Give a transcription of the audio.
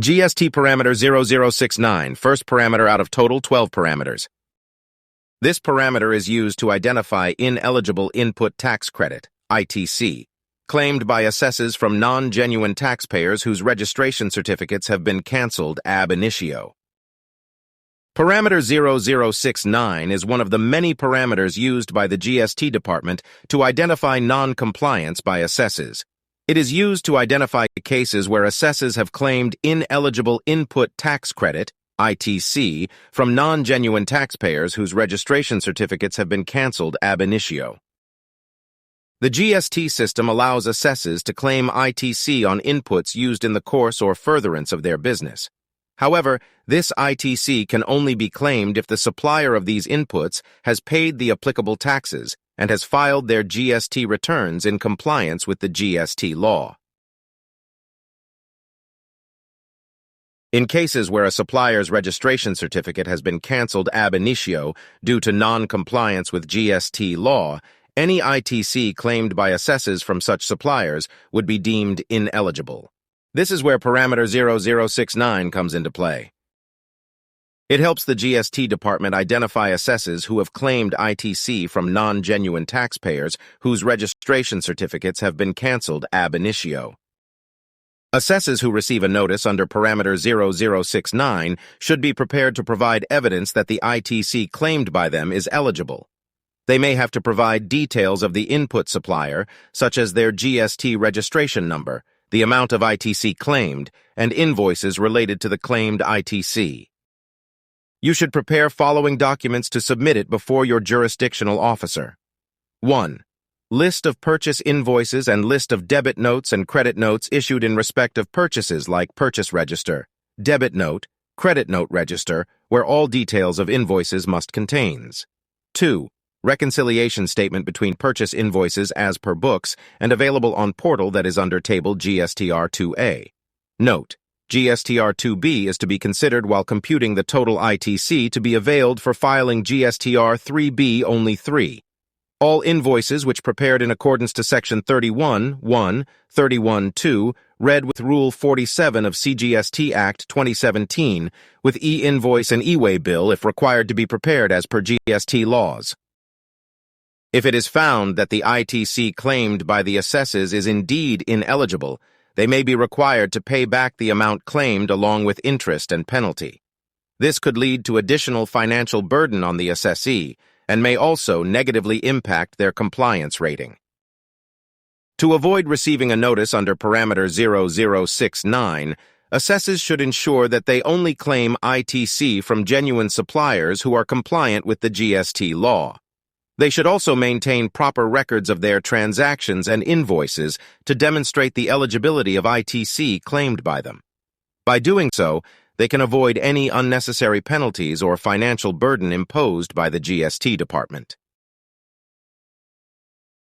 Gst Parameter 0069, first parameter out of total 12 parameters. This parameter is used to identify ineligible input tax credit, ITC, claimed by assessors from non-genuine taxpayers whose registration certificates have been cancelled ab initio. Parameter 0069 is one of the many parameters used by the GST department to identify non-compliance by assessors. It is used to identify cases where assessors have claimed ineligible input tax credit, ITC, from non-genuine taxpayers whose registration certificates have been cancelled ab initio. The GST system allows assessors to claim ITC on inputs used in the course or furtherance of their business. However, this ITC can only be claimed if the supplier of these inputs has paid the applicable taxes and has filed their GST returns in compliance with the GST law. In cases where a supplier's registration certificate has been cancelled ab initio due to non-compliance with GST law, any ITC claimed by assessors from such suppliers would be deemed ineligible. This is where parameter 0069 comes into play. It helps the GST department identify assessors who have claimed ITC from non-genuine taxpayers whose registration certificates have been cancelled ab initio. Assessors who receive a notice under parameter 0069 should be prepared to provide evidence that the ITC claimed by them is eligible. They may have to provide details of the input supplier, such as their GST registration number, the amount of ITC claimed, and invoices related to the claimed ITC. You should prepare following documents to submit it before your jurisdictional officer. 1. List of purchase invoices and list of debit notes and credit notes issued in respect of purchases like purchase register, debit note, credit note register, where all details of invoices must contain. 2. Reconciliation statement between purchase invoices as per books and available on portal that is under table GSTR2A. Note: GSTR2B is to be considered while computing the total ITC to be availed for filing GSTR3B only 3. All invoices which prepared in accordance to Section 31(1), 31(2), read with Rule 47 of CGST Act 2017, with e-invoice and e-way bill if required to be prepared as per GST laws. If it is found that the ITC claimed by the assessors is indeed ineligible, they may be required to pay back the amount claimed along with interest and penalty. This could lead to additional financial burden on the assessee and may also negatively impact their compliance rating. To avoid receiving a notice under parameter 0069, assessors should ensure that they only claim ITC from genuine suppliers who are compliant with the GST law. They should also maintain proper records of their transactions and invoices to demonstrate the eligibility of ITC claimed by them. By doing so, they can avoid any unnecessary penalties or financial burden imposed by the GST department.